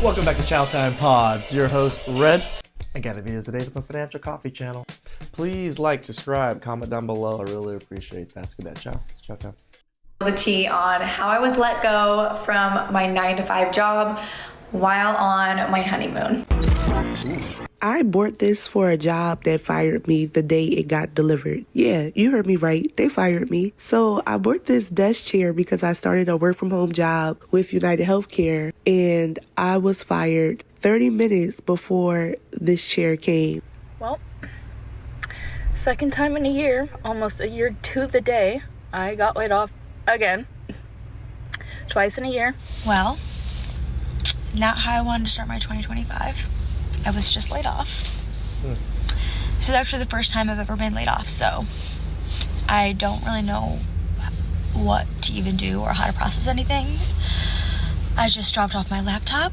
Welcome back to Chow Time Pods. Your host, Red. I got videos today with the Financial Coffee channel. Please like, subscribe, comment down below. I really appreciate that. Let's get that. Ciao. It's Chow Time. The tea on how I was let go from my 9-to-5 job while on my honeymoon. I bought this for a job that fired me the day it got delivered. Yeah, you heard me right. They fired me. So I bought this desk chair because I started a work from home job with United Healthcare, and I was fired 30 minutes before this chair came. Well, second time in a year, almost a year to the day, I got laid off again. Twice in a year. Well, not how I wanted to start my 2025. I was just laid off. This is actually the first time I've ever been laid off, so I don't really know what to even do or how to process anything. I just dropped off my laptop.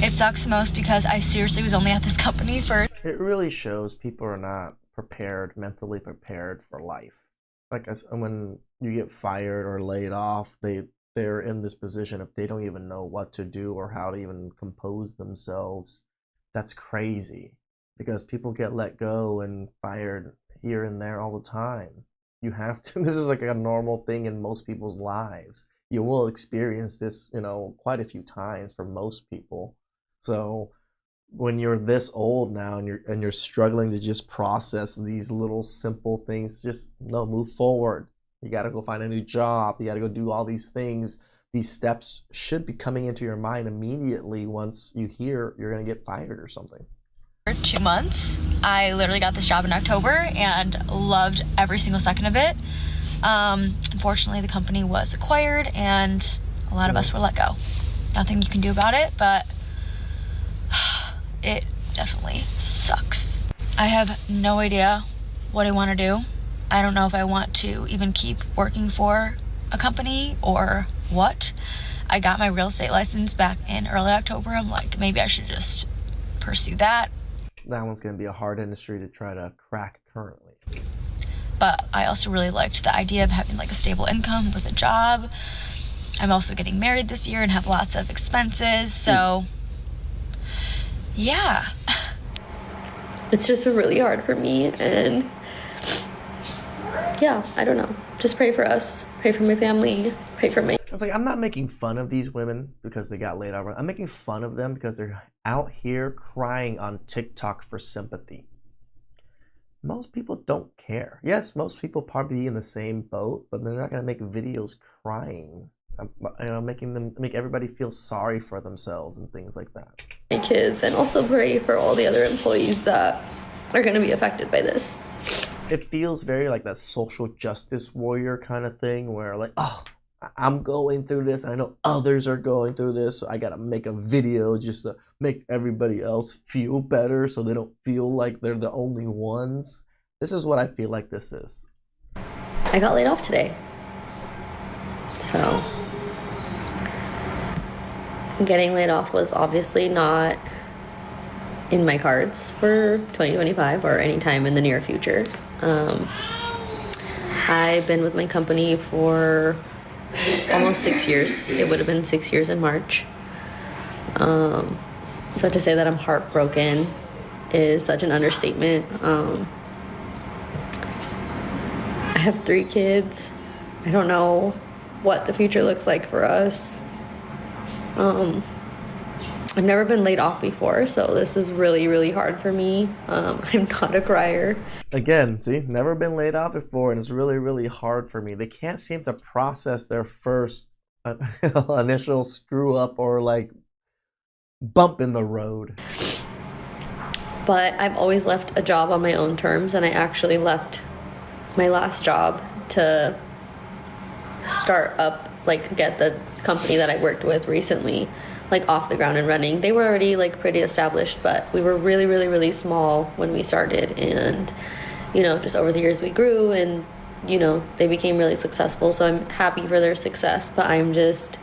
It sucks the most because I seriously was only at this company for... It really shows people are not mentally prepared for life. Like when you get fired or laid off, they're in this position if they don't even know what to do or how to even compose themselves. That's crazy because people get let go and fired here and there all the time. You have to, this is like a normal thing in most people's lives. You will experience this, quite a few times for most people. So when you're this old now and you're struggling to just process these little simple things, just move forward. You got to go find a new job. You got to go do all these things. These steps should be coming into your mind immediately once you hear you're going to get fired or something. For 2 months. I literally got this job in October and loved every single second of it. Unfortunately, the company was acquired and a lot of us were let go. Nothing you can do about it, but it definitely sucks. I have no idea what I want to do. I don't know if I want to even keep working for a company or what. I got my real estate license back in early October. I'm like, maybe I should just pursue that. That one's going to be a hard industry to try to crack currently, at least. But I also really liked the idea of having like a stable income with a job. I'm also getting married this year and have lots of expenses. So, yeah. It's just really hard for me, and yeah, I don't know. Just pray for us, pray for my family, pray for me. It's like, I'm not making fun of these women because they got laid off. I'm making fun of them because they're out here crying on TikTok for sympathy. Most people don't care. Yes, most people probably in the same boat, but they're not going to make videos crying. Make everybody feel sorry for themselves and things like that. My kids, and also pray for all the other employees that are going to be affected by this. It feels very like that social justice warrior kind of thing where like, oh, I'm going through this. I know others are going through this. So I got to make a video just to make everybody else feel better so they don't feel like they're the only ones. This is what I feel like this is. I got laid off today. So getting laid off was obviously not in my cards for 2025 or any time in the near future. I've been with my company for almost 6 years. It would have been 6 years in March. So to say that I'm heartbroken is such an understatement. I have 3 kids. I don't know what the future looks like for us. I've never been laid off before, so this is really, really hard for me. I'm not a crier. Again, see, never been laid off before, and it's really, really hard for me. They can't seem to process their first initial screw up or like bump in the road. But I've always left a job on my own terms, and I actually left my last job to start up, like get the company that I worked with recently like off the ground and running. They were already like pretty established, but we were really, really, really small when we started, and just over the years we grew, and they became really successful. So I'm happy for their success, but I'm just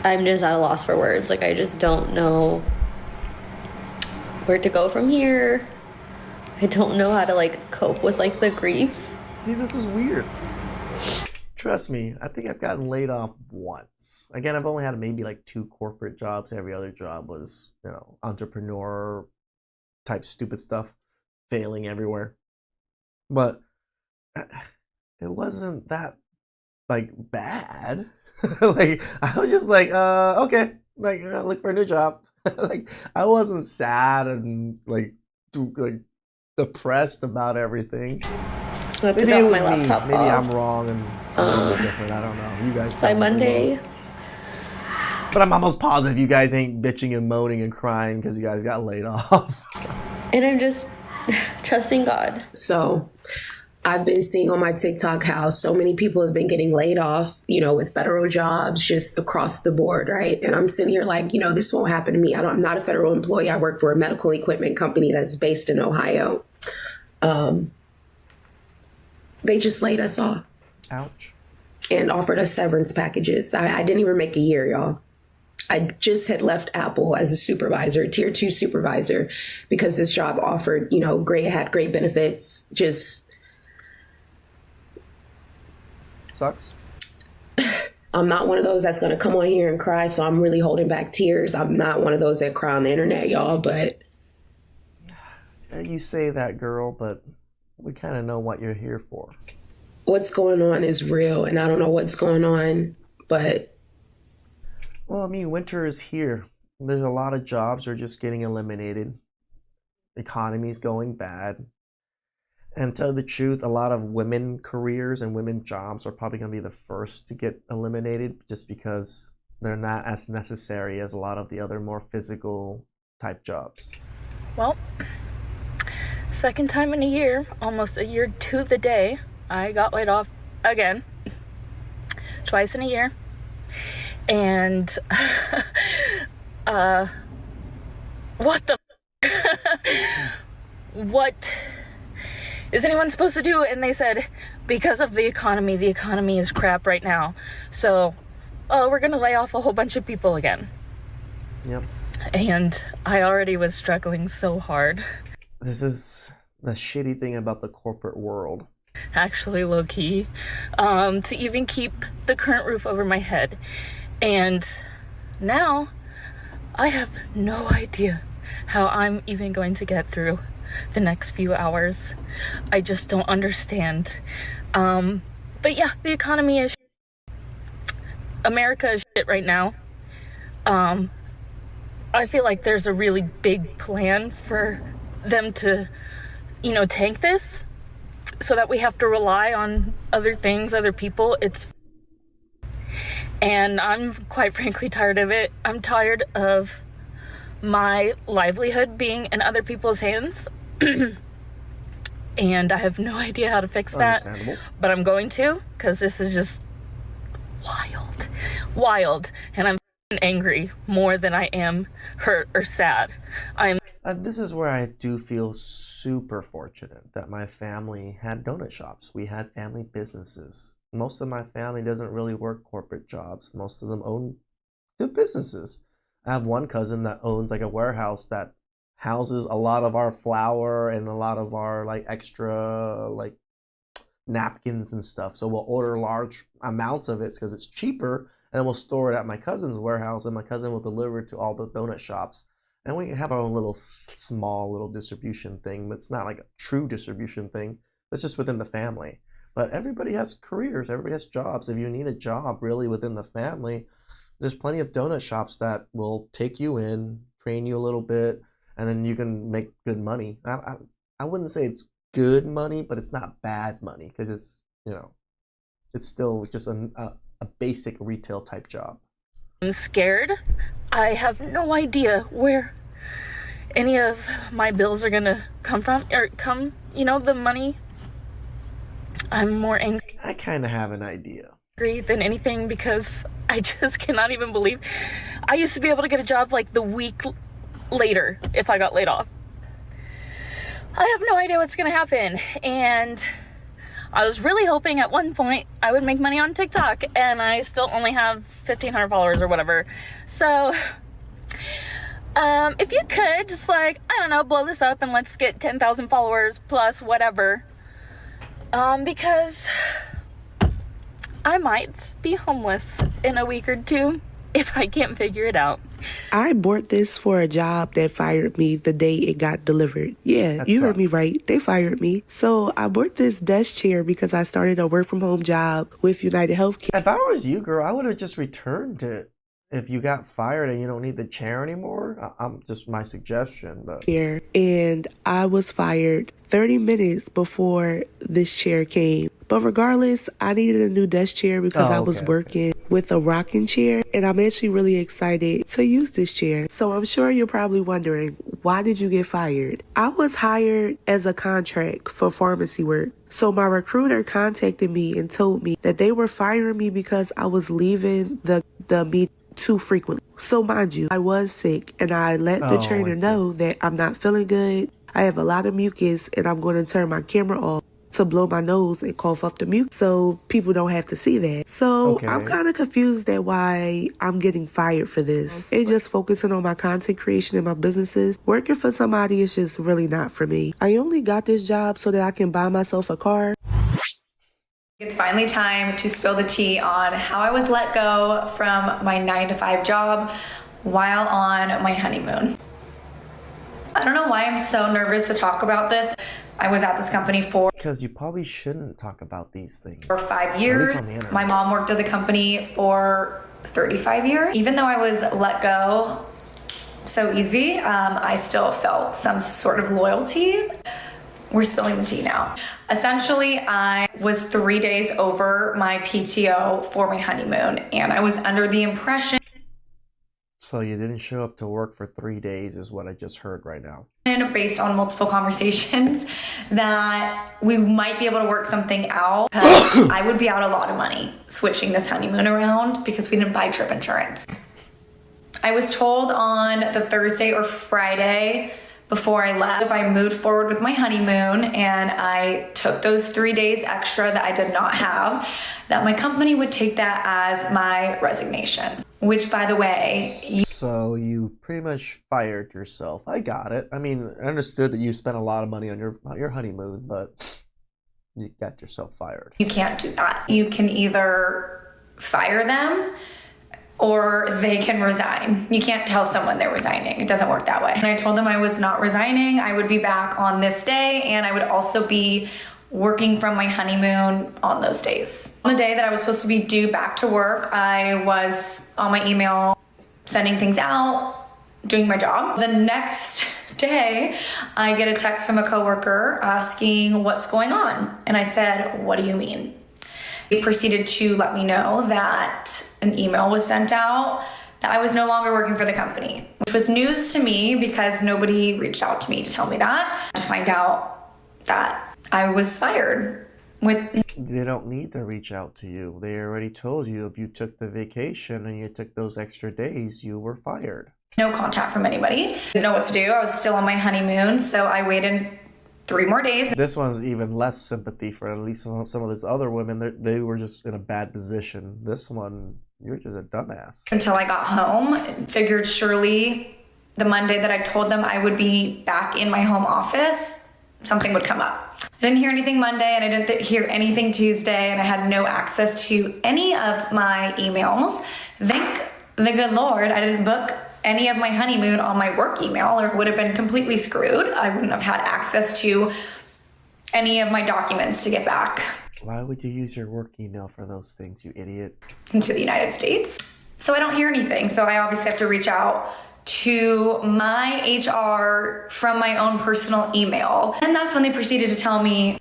at a loss for words. Like I just don't know where to go from here. I don't know how to like cope with like the grief. See, this is weird. Trust me, I think I've gotten laid off once. Again, I've only had maybe like 2 corporate jobs. Every other job was, entrepreneur type stupid stuff, failing everywhere. But it wasn't that like bad. Like I was just like, okay, like look for a new job. Like I wasn't sad and like depressed about everything. I have to Maybe it drop was my me. laptop Maybe off. I'm wrong and I'm a little different. I don't know. You guys By tell me Monday. below. But I'm almost positive you guys ain't bitching and moaning and crying because you guys got laid off. And I'm just trusting God. So I've been seeing on my TikTok how so many people have been getting laid off, with federal jobs just across the board, right? And I'm sitting here like, this won't happen to me. I'm not a federal employee. I work for a medical equipment company that's based in Ohio. They just laid us off. Ouch. And offered us severance packages. I didn't even make a year, y'all. I just had left Apple as a supervisor, tier 2 supervisor, because this job offered, had great benefits. Just Sucks. I'm not one of those that's going to come on here and cry. So I'm really holding back tears. I'm not one of those that cry on the internet, y'all. But You say that, girl, but we kind of know what you're here for. what's going on is real. And I don't know what's going on, but Well, I mean, winter is here. There's a lot of jobs are just getting eliminated. Economy's going bad. And to tell the truth, a lot of women careers and women jobs are probably going to be the first to get eliminated just because they're not as necessary as a lot of the other more physical type jobs. Well, second time in a year, almost a year to the day, I got laid off again. Twice in a year. And, what the what is anyone supposed to do? And they said, because of the economy is crap right now. So, we're gonna lay off a whole bunch of people again. Yep. And I already was struggling so hard. This is the shitty thing about the corporate world. Actually, low-key, to even keep the current roof over my head. And now I have no idea how I'm even going to get through the next few hours. I just don't understand. But yeah, the economy is shit. America is shit right now. I feel like there's a really big plan for them to, tank this so that we have to rely on other things, other people. And I'm quite frankly tired of it. I'm tired of my livelihood being in other people's hands. And I have no idea how to fix that. Understandable. But I'm going to, because this is just wild. And I'm angry more than I am hurt or sad. This is where I do feel super fortunate that my family had donut shops. We had family businesses. Most of my family doesn't really work corporate jobs. Most of them own good businesses. I have one cousin that owns like a warehouse that houses a lot of our flour and a lot of our like extra like napkins and stuff. So we'll order large amounts of it because it's cheaper, and then we'll store it at my cousin's warehouse, and my cousin will deliver it to all the donut shops. And we have our own little small little distribution thing, but it's not like a true distribution thing. It's just within the family. But everybody has careers, everybody has jobs. If you need a job really within the family, there's plenty of donut shops that will take you in, train you a little bit, and then you can make good money. I wouldn't say it's good money, but it's not bad money because it's, it's still just a basic retail type job. I'm scared. I have no idea where any of my bills are gonna come from, or the money. I'm more angry I kind of have an idea. than anything because I just cannot even believe I used to be able to get a job like the week later if I got laid off. I have no idea what's gonna happen, and I was really hoping at one point I would make money on TikTok, and I still only have 1,500 followers or whatever. So if you could just blow this up and let's get 10,000 followers plus whatever. Because I might be homeless in a week or two if I can't figure it out. I bought this for a job that fired me the day it got delivered. Yeah, That you heard me sucks. right. They fired me. So I bought this desk chair because I started a work from home job with United Healthcare. If I was you, girl, I would have just returned it. If you got fired and you don't need the chair anymore, I'm just my suggestion. But And I was fired 30 minutes before this chair came. But regardless, I needed a new desk chair because I was working with a rocking chair, and I'm actually really excited to use this chair. So I'm sure you're probably wondering, why did you get fired? I was hired as a contract for pharmacy work. So my recruiter contacted me and told me that they were firing me because I was leaving the meeting too frequently. So mind you, I was sick, and I let the trainer know that I'm not feeling good. I have a lot of mucus, and I'm going to turn my camera off to blow my nose and cough up the mucus so people don't have to see that. So I'm kind of confused at why I'm getting fired for this. And just focusing on my content creation and my businesses. Working for somebody is just really not for me. I only got this job so that I can buy myself a car. It's finally time to spill the tea on how I was let go from my 9-to-5 job while on my honeymoon. I don't know why I'm so nervous to talk about this. I was at this company because you probably shouldn't talk about these things. For 5 years. My mom worked at the company for 35 years. Even though I was let go so easy, I still felt some sort of loyalty. We're spilling the tea now. Essentially, I was 3 days over my PTO for my honeymoon, and I was under the impression. So you didn't show up to work for 3 days is what I just heard right now. Based on multiple conversations, that we might be able to work something out. I would be out a lot of money switching this honeymoon around because we didn't buy trip insurance. I was told on the Thursday or Friday before I left, if I moved forward with my honeymoon and I took those 3 days extra that I did not have, that my company would take that as my resignation. Which, by the way, so you pretty much fired yourself. I got it. I mean, I understood that you spent a lot of money on your honeymoon, but you got yourself fired. You can't do that. You can either fire them or they can resign. You can't tell someone they're resigning. It doesn't work that way. And I told them I was not resigning. I would be back on this day, and I would also be working from my honeymoon on those days. On the day that I was supposed to be due back to work, I was on my email, sending things out, doing my job. The next day, I get a text from a coworker asking what's going on. And I said, "What do you mean?" He proceeded to let me know that an email was sent out that I was no longer working for the company, which was news to me because nobody reached out to me to tell me that, to find out that I was fired. They don't need to reach out to you. They already told you if you took the vacation and you took those extra days, you were fired. No contact from anybody. Didn't know what to do. I was still on my honeymoon, so I waited 3 more days. This one's even less sympathy for at least some of these other women. They were just in a bad position. This one, you're just a dumbass. Until I got home, and figured surely the Monday that I told them I would be back in my home office, something would come up. I didn't hear anything Monday, and I didn't hear anything Tuesday, and I had no access to any of my emails. Thank the good Lord I didn't book any of my honeymoon on my work email, or would have been completely screwed. I wouldn't have had access to any of my documents to get back. Why would you use your work email for those things, you idiot? Into the United States. So I don't hear anything. So I obviously have to reach out to my HR from my own personal email. And that's when they proceeded to tell me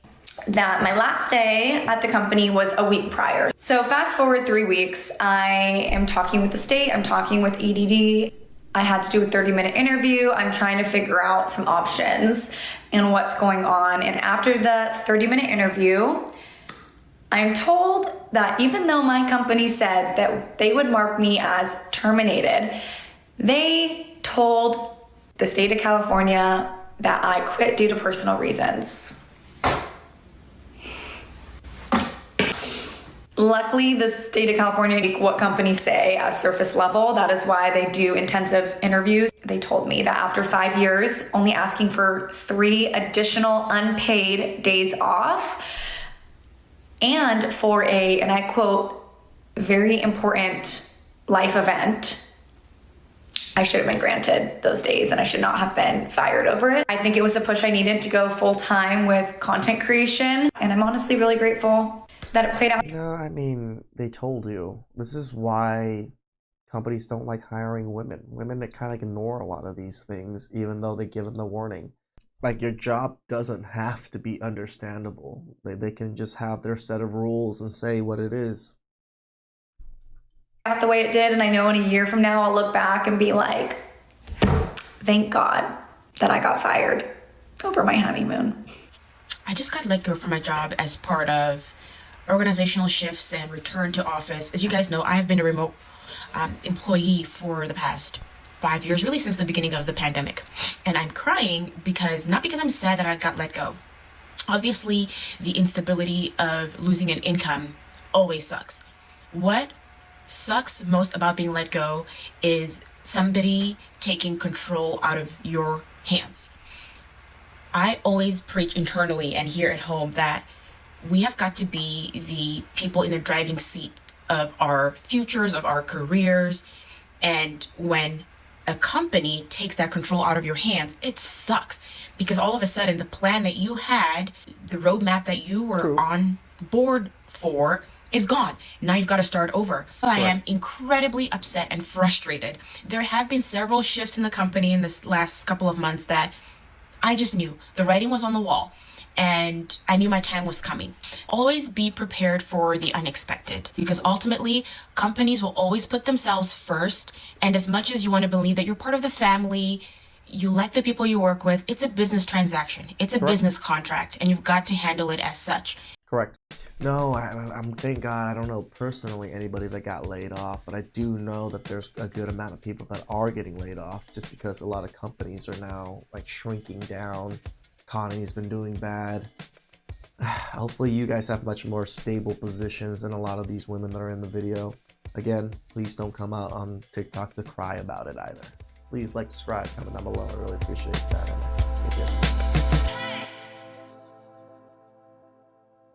that my last day at the company was a week prior. So fast forward 3 weeks, I am talking with the state, I'm talking with EDD. I had to do a 30-minute interview. I'm trying to figure out some options and what's going on. And after the 30-minute interview, I'm told that even though my company said that they would mark me as terminated, they told the state of California that I quit due to personal reasons. Luckily, the state of California, what companies say as surface level, that is why they do intensive interviews. They told me that after 5 years, only asking for 3 additional unpaid days off, and for a, and I quote, very important life event, I should have been granted those days and I should not have been fired over it. I think it was a push I needed to go full time with content creation, and I'm honestly really grateful that it played out. No, I mean, they told you. This is why companies don't like hiring women. Women that kind of ignore a lot of these things, even though they give them the warning. Like, your job doesn't have to be understandable. They can just have their set of rules and say what it is. Out the way it did, and I know in a year from now I'll look back and be like, thank God that I got fired over my honeymoon. I just got let go from my job as part of organizational shifts and return to office. As you guys know, I have been a remote employee for the past 5 years, really since the beginning of the pandemic. And I'm crying because, not because I'm sad that I got let go. Obviously, the instability of losing an income always sucks. What sucks most about being let go is somebody taking control out of your hands. I always preach internally and here at home that we have got to be the people in the driving seat of our futures, of our careers. And when a company takes that control out of your hands, it sucks, because all of a sudden the plan that you had, the roadmap that you were on board for, is gone. Now you've got to start over. I am incredibly upset and frustrated. There have been several shifts in the company in this last couple of months that I just knew the writing was on the wall, and I knew my time was coming. Always be prepared for the unexpected, because ultimately companies will always put themselves first. And as much as you want to believe that you're part of the family, you like the people you work with, it's a business transaction. It's a business contract, and you've got to handle it as such. Correct. No, I'm thank God I don't know personally anybody that got laid off, but I do know that there's a good amount of people that are getting laid off just because a lot of companies are now like shrinking down. Economy's been doing bad. Hopefully you guys have much more stable positions than a lot of these women that are in the video. Again, please don't come out on TikTok to cry about it either. Please like, subscribe, comment down below. I really appreciate that. Thank you.